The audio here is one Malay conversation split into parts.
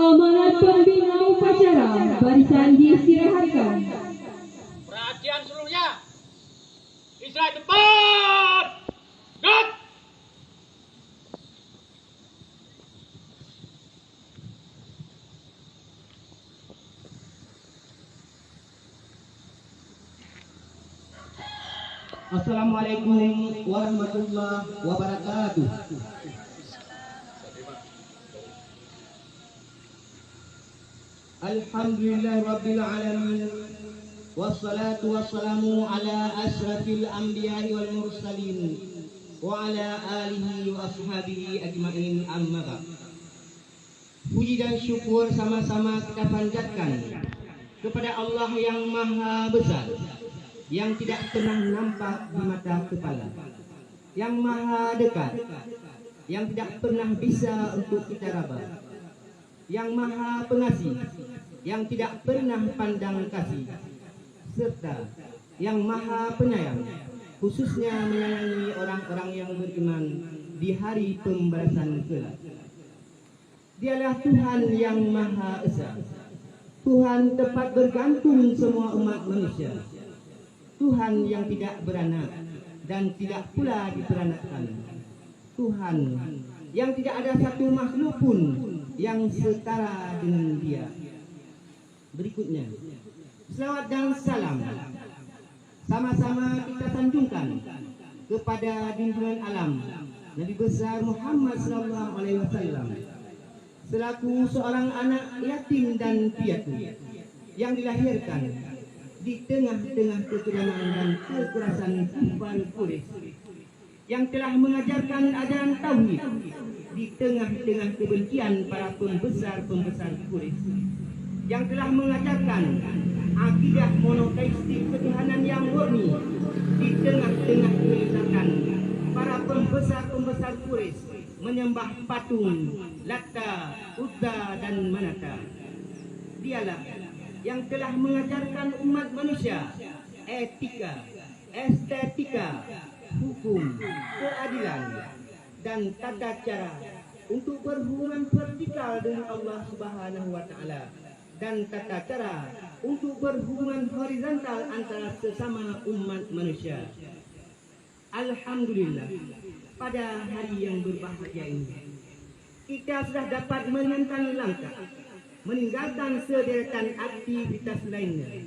Amanat pembina upacara barisan diistirahatkan. Perhatian seluruhnya. Istirahat tempat. Good. Assalamualaikum warahmatullahi wabarakatuh. Alhamdulillah rabbil alamin. Wassalatu wassalamu ala asyrafil anbiya'i wal mursalin wa ala alihi wa ashabihi ajma'in, amma ba'd. Puji dan syukur sama-sama kita panjatkan kepada Allah yang Maha Besar, yang tidak pernah nampak di mata kepala, yang Maha Dekat, yang tidak pernah bisa untuk kita raba, yang Maha Pengasih, yang tidak pernah pandang kasih, serta yang Maha Penyayang, khususnya menyayangi orang-orang yang beriman di hari pembalasan kelak. Dialah Tuhan yang Maha Esa, Tuhan tempat bergantung semua umat manusia, Tuhan yang tidak beranak dan tidak pula diperanakkan, Tuhan yang tidak ada satu makhluk pun yang setara dengan Dia. Berikutnya, selawat dan salam sama-sama kita sanjungkan kepada junjungan alam Nabi besar Muhammad SAW, selaku seorang anak yatim dan piatu yang dilahirkan di tengah-tengah kekejaman dan kekerasan kufar Quraisy, yang telah mengajarkan ajaran tauhid di tengah-tengah kebencian para pembesar-pembesar Quraisy, yang telah mengajarkan akidah monoteistik ketuhanan yang murni di tengah-tengah kerusakan para pembesar-pembesar Quraisy menyembah patung Lata, Uzza dan Manata. Dialah yang telah mengajarkan umat manusia etika, estetika, hukum, keadilan, dan tata cara untuk berhubungan vertikal dengan Allah Subhanahu wa Ta'ala, dan tata cara untuk berhubungan horizontal antara sesama umat manusia. Alhamdulillah, pada hari yang berbahagia ini kita sudah dapat menentukan langkah meninggalkan sederetan aktivitas lainnya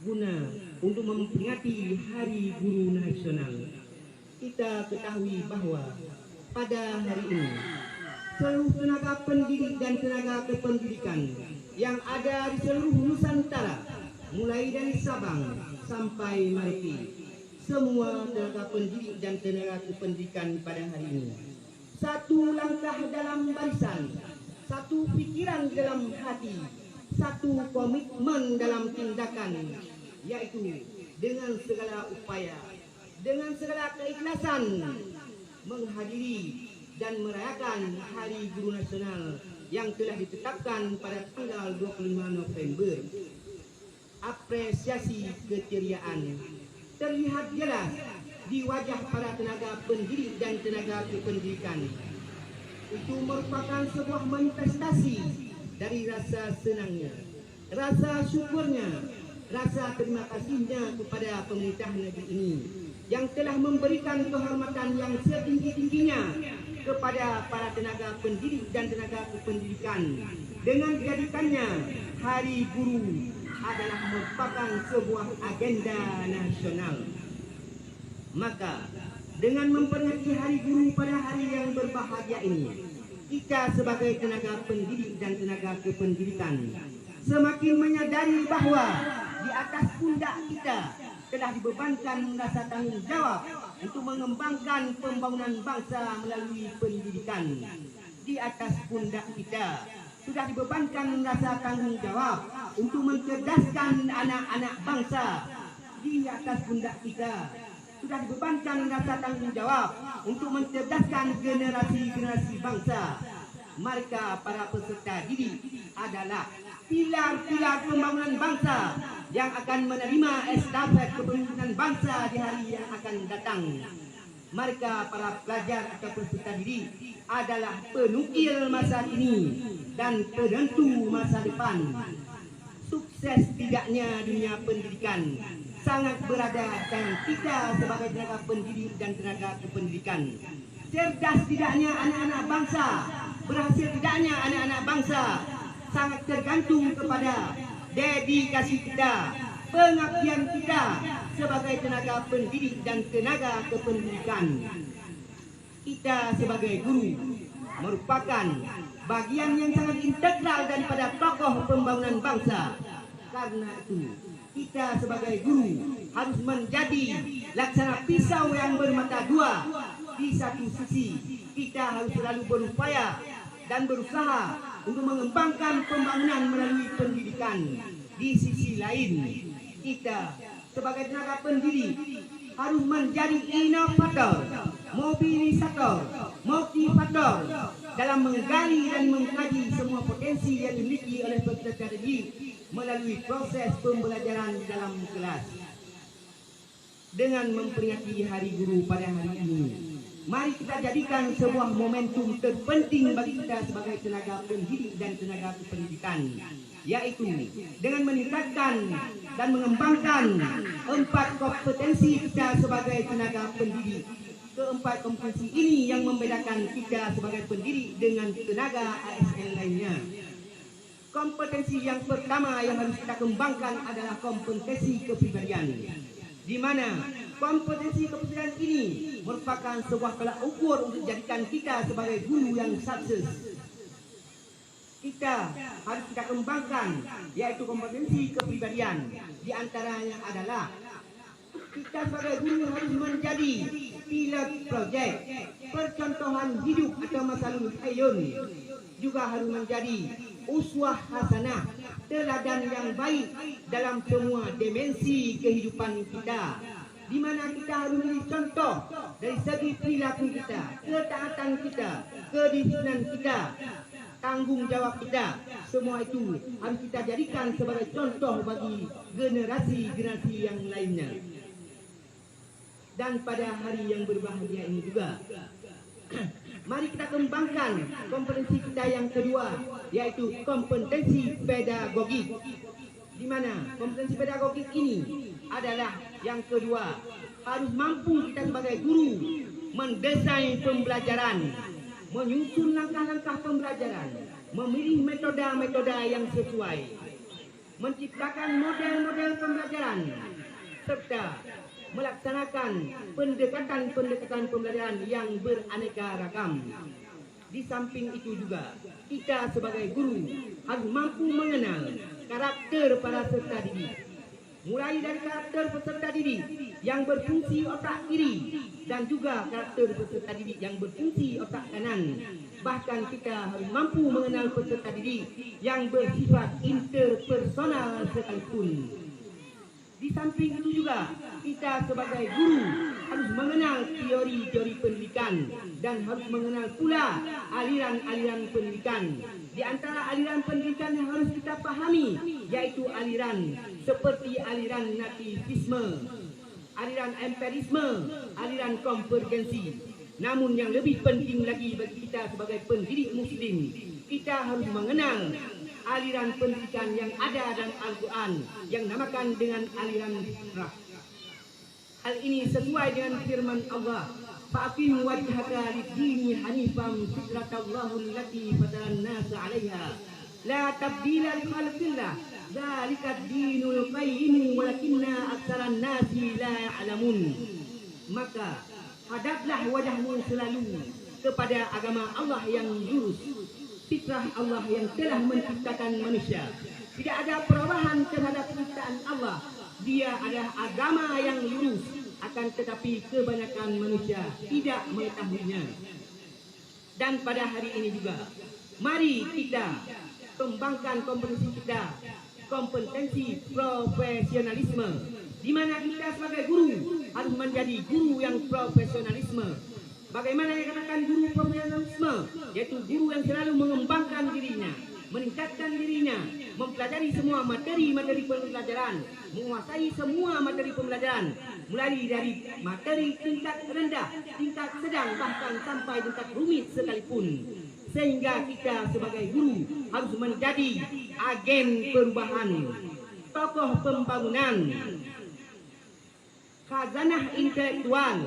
guna untuk memperingati Hari Guru Nasional. Kita ketahui bahwa pada hari ini seluruh tenaga pendidik dan tenaga kependidikan yang ada di seluruh Nusantara, mulai dari Sabang sampai Merauke, semua tenaga pendidik dan tenaga kependidikan pada hari ini satu langkah dalam barisan, satu pikiran dalam hati, satu komitmen dalam tindakan, yaitu dengan segala upaya, dengan segala keikhlasan menghadiri dan merayakan Hari Guru Nasional yang telah ditetapkan pada tanggal 25 November. Apresiasi keceriaan terlihat jelas di wajah para tenaga pendidik dan tenaga kependidikan. Itu merupakan sebuah manifestasi dari rasa senangnya, rasa syukurnya, rasa terima kasihnya kepada pemerintah negeri ini yang telah memberikan kehormatan yang setinggi-tingginya kepada para tenaga pendidik dan tenaga kependidikan dengan dijadikannya Hari Guru adalah merupakan sebuah agenda nasional. Maka dengan memperingati Hari Guru pada hari yang berbahagia ini, kita sebagai tenaga pendidik dan tenaga kependidikan semakin menyadari bahwa di atas pundak kita telah dibebankan rasa tanggung jawab untuk mengembangkan pembangunan bangsa melalui pendidikan. Di atas pundak kita sudah dibebankan rasa tanggung jawab untuk mencerdaskan anak-anak bangsa. Di atas pundak kita sudah dibebankan rasa tanggung jawab untuk mencerdaskan generasi-generasi bangsa. Mereka para peserta didik adalah pilar-pilar pembangunan bangsa yang akan menerima estafet kepemimpinan bangsa di hari yang akan datang. mereka para pelajar atau peserta didik adalah penukil masa kini dan penentu masa depan. Sukses tidaknya dunia pendidikan sangat berada dalam kita sebagai tenaga pendidik dan tenaga kependidikan. Cerdas tidaknya anak-anak bangsa, berhasil tidaknya anak-anak bangsa sangat tergantung kepada dedikasi kita, pengabdian kita sebagai tenaga pendidik dan tenaga kependidikan. Kita sebagai guru merupakan bagian yang sangat integral daripada tokoh pembangunan bangsa. Karena itu, kita sebagai guru harus menjadi laksana pisau yang bermata dua. Di satu sisi, kita harus selalu berupaya dan berusaha untuk mengembangkan pembangunan melalui pendidikan. Di sisi lain, kita sebagai tenaga pendidik harus menjadi inovator, mobilisator, motivator dalam menggali dan mengkaji semua potensi yang dimiliki oleh peserta didik melalui proses pembelajaran di dalam kelas. Dengan memperingati Hari Guru pada hari ini, mari kita jadikan sebuah momentum terpenting bagi kita sebagai tenaga pendidik dan tenaga kependidikan, yaitu dengan meningkatkan dan mengembangkan 4 kompetensi kita sebagai tenaga pendidik. Keempat kompetensi ini yang membedakan kita sebagai pendidik dengan tenaga ASN lainnya. Kompetensi yang pertama yang harus kita kembangkan adalah kompetensi kepribadian, di mana kompetensi kepribadian ini merupakan sebuah tolak ukur untuk jadikan kita sebagai guru yang sukses. Kita harus kita kembangkan, yaitu kompetensi kepribadian. Di antaranya adalah kita sebagai guru harus menjadi pilot projek, percontohan hidup atau masalul hayun. Juga harus menjadi uswah hasanah, teladan yang baik dalam semua dimensi kehidupan kita, di mana kita harus menjadi contoh dari segi perilaku kita, ketaatan kita, kedisiplinan kita, tanggung jawab kita. Semua itu harus kita jadikan sebagai contoh bagi generasi-generasi yang lainnya. Dan pada hari yang berbahagia ini juga, mari kita kembangkan kompetensi kita yang kedua, yaitu kompetensi pedagogik. Di mana kompetensi pedagogik ini adalah yang kedua, harus mampu kita sebagai guru mendesain pembelajaran, menyusun langkah-langkah pembelajaran, memilih metode-metode yang sesuai, menciptakan model-model pembelajaran, serta melaksanakan pendekatan-pendekatan pembelajaran yang beraneka ragam. Di samping itu juga, kita sebagai guru harus mampu mengenal karakter para peserta didik, mulai dari karakter peserta didik yang berfungsi otak kiri dan juga karakter peserta didik yang berfungsi otak kanan. Bahkan kita harus mampu mengenal peserta didik yang bersifat interpersonal sekalipun. Di samping itu juga, kita sebagai guru harus mengenal teori-teori pendidikan dan harus mengenal pula aliran-aliran pendidikan. Di antara aliran pendidikan yang harus kita pahami, yaitu aliran seperti aliran nativisme, aliran empirisme, aliran konvergensi. Namun yang lebih penting lagi bagi kita sebagai pendidik muslim, kita harus mengenal aliran pendidikan yang ada dalam Al-Quran yang namakan dengan aliran fitrah. Hal ini sesuai dengan firman Allah, "Fa'aqim wajhaka lid-dini hanifan fitratallahi allati fataran nasa 'alaiha la tabdila li khalqillah dzalika ad-dinul qayyim walakinna aktsaran nasi la ya'lamun." Maka hadaplah wajahmu selalu kepada agama Allah yang lurus, fitrah Allah yang telah menciptakan manusia. Tidak ada perubahan terhadap ciptaan Allah. Dia adalah agama yang lurus, akan tetapi kebanyakan manusia tidak mengetahuinya. Dan pada hari ini juga, mari kita kembangkan kompetensi kita, kompetensi profesionalisme, di mana kita sebagai guru harus menjadi guru yang profesionalisme. Bagaimana yang dikatakan guru profesionalisme, yaitu guru yang selalu mengembangkan dirinya, meningkatkan dirinya, mempelajari semua materi-materi pembelajaran, menguasai semua materi pembelajaran, mulai dari materi tingkat rendah, tingkat sedang, bahkan sampai tingkat rumit sekalipun. Sehingga kita sebagai guru harus menjadi agen perubahan, tokoh pembangunan, khazanah intelektual,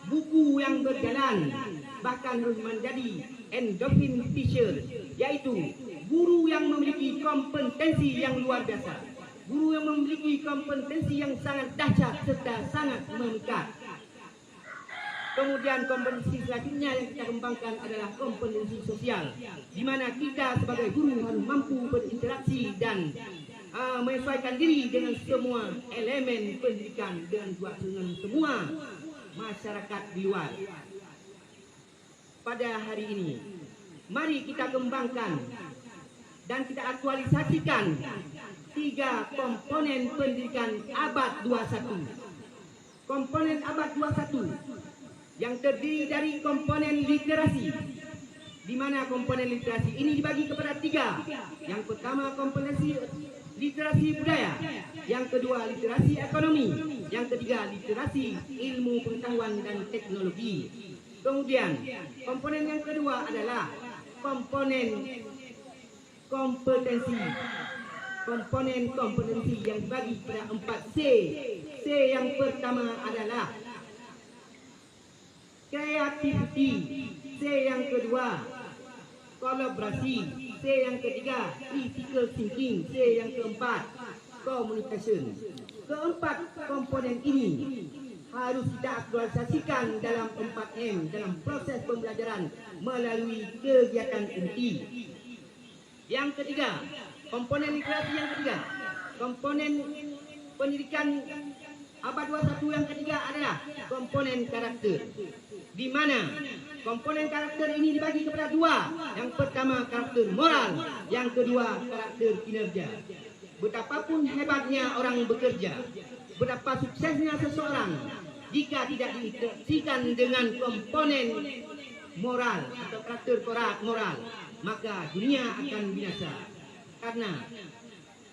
buku yang berjalan, bahkan harus menjadi endorphin teacher, yaitu guru yang memiliki kompetensi yang luar biasa, guru yang memiliki kompetensi yang sangat dahsyat serta sangat memikat. Kemudian kompetensi selanjutnya yang kita kembangkan adalah kompetensi sosial, di mana kita sebagai guru harus mampu berinteraksi dan menyesuaikan diri dengan semua elemen pendidikan dan juga dengan semua masyarakat di luar. Pada hari ini, mari kita kembangkan dan kita aktualisasikan 3 komponen pendidikan abad 21. Komponen abad 21 yang terdiri dari komponen literasi, di mana komponen literasi ini dibagi kepada 3. Yang pertama kompetensi literasi budaya, yang kedua literasi ekonomi, yang ketiga literasi ilmu pengetahuan dan teknologi. Kemudian komponen yang kedua adalah komponen kompetensi. Komponen-kompetensi yang dibagi pada 4 C. C yang pertama adalah kreativiti, C yang kedua kolaborasi, C yang ketiga critical thinking, C yang keempat communication. Keempat komponen ini harus kita aktualisasikan dalam 4M dalam proses pembelajaran melalui kegiatan inti. Yang ketiga, komponen literasi yang ketiga, komponen pendidikan abad 21 yang ketiga adalah komponen karakter, di mana komponen karakter ini dibagi kepada 2. Yang pertama karakter moral, yang kedua karakter kinerja. Betapapun hebatnya orang bekerja, betapa suksesnya seseorang, jika tidak diinteraksikan dengan komponen moral atau karakter moral, maka dunia akan binasa. Karena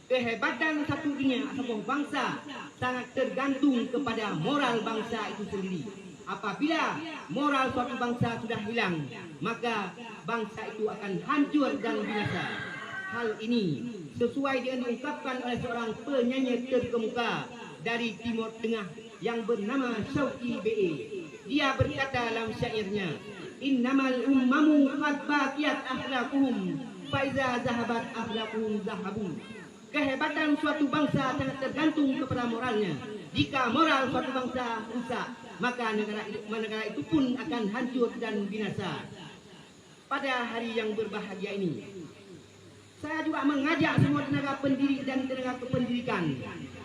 kehebatan satu dunia atau bangsa sangat tergantung kepada moral bangsa itu sendiri. Apabila moral suatu bangsa sudah hilang, maka bangsa itu akan hancur dan binasa. Hal ini sesuai dengan diungkapkan oleh seorang penyanyi terkemuka dari Timur Tengah yang bernama Syauqi B.E. Dia berkata dalam syairnya, innamal ummamu qad baqiyat akhlaquhum fa iza zahabat akhlaquhum zahabu. Kehebatan suatu bangsa sangat tergantung kepada moralnya. Jika moral suatu bangsa rusak, maka negara itu pun akan hancur dan binasa. Pada hari yang berbahagia ini, saya juga mengajak semua tenaga pendidik dan tenaga kependidikan,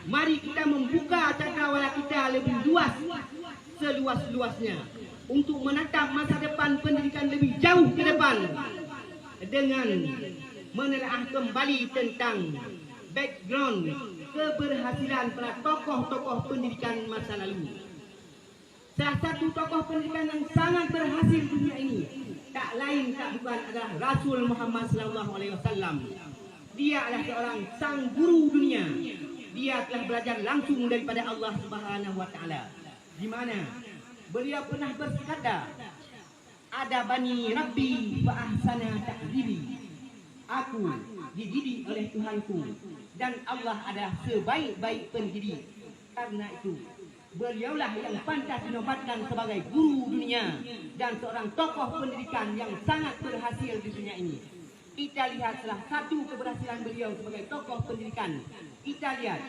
mari kita membuka cakrawala kita lebih luas, seluas-luasnya, untuk menatap masa depan pendidikan lebih jauh ke depan, dengan menelaah kembali tentang background keberhasilan para tokoh-tokoh pendidikan masa lalu. Salah satu tokoh pendidikan yang sangat berhasil di dunia ini tak lain tak bukan adalah Rasul Muhammad SAW. Dia adalah seorang sang guru dunia. Dia telah belajar langsung daripada Allah Subhanahu wa taala, di mana beliau pernah berkata, ada bani Rabbi fa ahsana ta'dibi. Aku dididik oleh Tuhanku dan Allah adalah sebaik-baik pendidik. Karena itu beliaulah yang pantas dinobatkan sebagai guru dunia dan seorang tokoh pendidikan yang sangat berhasil di dunia ini. Kita lihat salah satu keberhasilan beliau sebagai tokoh pendidikan. Kita lihat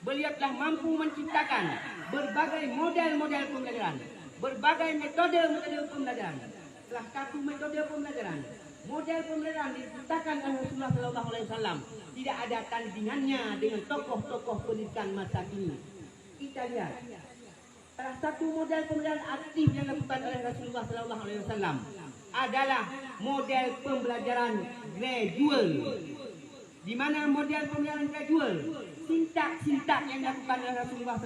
beliau telah mampu menciptakan berbagai model-model pembelajaran, berbagai metode pembelajaran. Salah satu metode pembelajaran, model pembelajaran diciptakan oleh Rasulullah SAW, tidak ada tandingannya dengan tokoh-tokoh pendidikan masa kini. Kita lihat salah satu model pembelajaran aktif yang dilakukan oleh Rasulullah SAW adalah model pembelajaran gradual, di mana model pembelajaran gradual sintak yang dilakukan oleh Rasulullah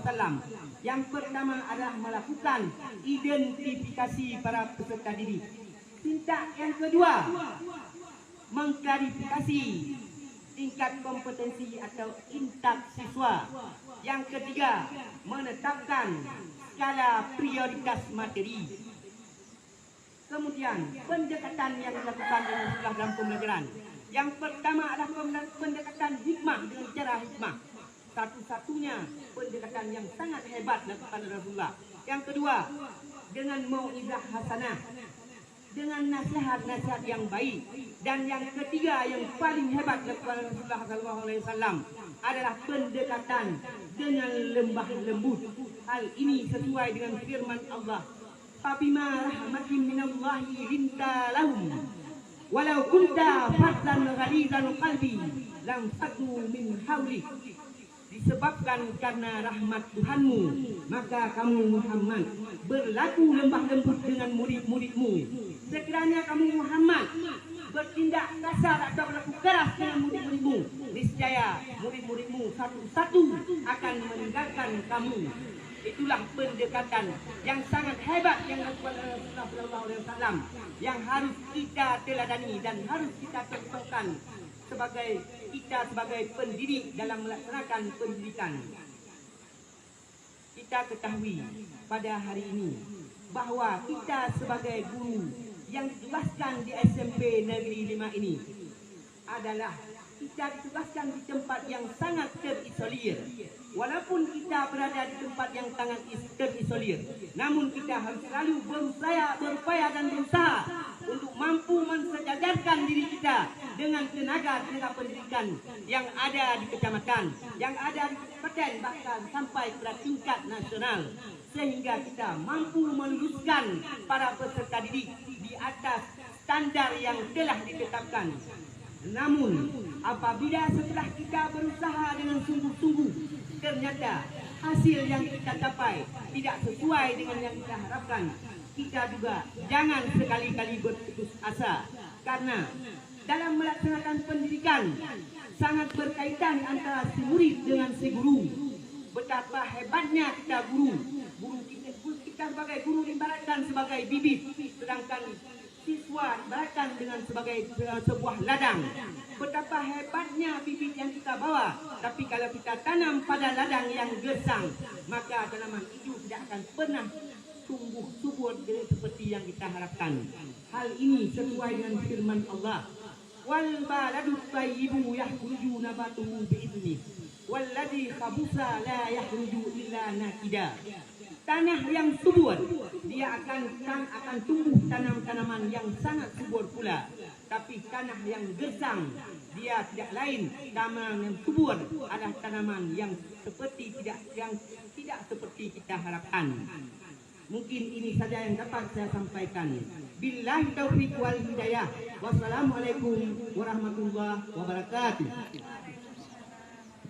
SAW. Yang pertama adalah melakukan identifikasi para peserta didik. Sintak yang kedua mengklarifikasi tingkat kompetensi atau intak siswa. Yang ketiga, menetapkan skala prioritas materi. Kemudian, pendekatan yang dilakukan oleh sekolah dalam pembelajaran. Yang pertama adalah pendekatan hikmah dengan cara hikmah. Satu-satunya pendekatan yang sangat hebat dilakukan oleh Rasulullah. Yang kedua, dengan mau'izah hasanah, dengan nasihat-nasihat yang baik. Dan yang ketiga yang paling hebat dilakukan oleh Rasulullah SAW adalah pendekatan dengan lembah lembut. Hal ini sesuai dengan firman Allah, "Fabima rahmatin minallahi linta lahum walau kunta fadlan ghalizal qalbi lam faddu min hawlik." Disebabkan karena rahmat Tuhanmu, maka kamu Muhammad berlaku lembah lembut dengan murid-muridmu. Sekiranya kamu Muhammad bertindak kasar atau berlaku keras dengan murid-muridmu, niscaya murid-muridmu satu-satu akan meninggalkan kamu. Itulah pendekatan yang sangat hebat yang dilakukan oleh Rasulullah SAW, yang harus kita teladani dan harus kita contohkan sebagai pendidik dalam melaksanakan pendidikan. Kita ketahui pada hari ini bahwa kita sebagai guru yang ditugaskan di SMP Negeri 5 ini adalah kita ditugaskan di tempat yang sangat terisolir. Walaupun kita berada di tempat yang sangat terisolir, namun kita harus selalu berupaya dan berusaha untuk mampu mensejajarkan diri kita dengan tenaga pendidikan yang ada di kecamatan, yang ada di kabupaten, bahkan sampai ke tingkat nasional, sehingga kita mampu meluluskan para peserta didik di atas standar yang telah ditetapkan. Namun apabila setelah kita berusaha dengan sungguh-sungguh, ternyata hasil yang kita capai tidak sesuai dengan yang kita harapkan, kita juga jangan sekali-kali berputus asa, karena dalam melaksanakan pendidikan sangat berkaitan antara si murid dengan si guru. Betapa hebatnya kita guru kita sebagai guru diibaratkan sebagai bibit, sedangkan siswa diibaratkan dengan sebagai sebuah ladang. Betapa hebatnya bibit yang kita bawa, tapi kalau kita tanam pada ladang yang gersang, maka tanaman itu tidak akan pernah tumbuh subur seperti yang kita harapkan. Hal ini sesuai dengan firman Allah, "Wal baladut thayyibu yakhruju nabatuhu bi'idznih, walladzi khabusa la yakhruju illa nakida." Tanah yang subur, dia akan tumbuh tanam-tanaman yang sangat subur pula. Tapi tanah yang gersang, dia tidak lain. Tanaman yang subur adalah tanaman yang tidak seperti kita harapkan. Mungkin ini saja yang dapat saya sampaikan. Billahi taufiq wal hidayah. Wassalamualaikum warahmatullahi wabarakatuh.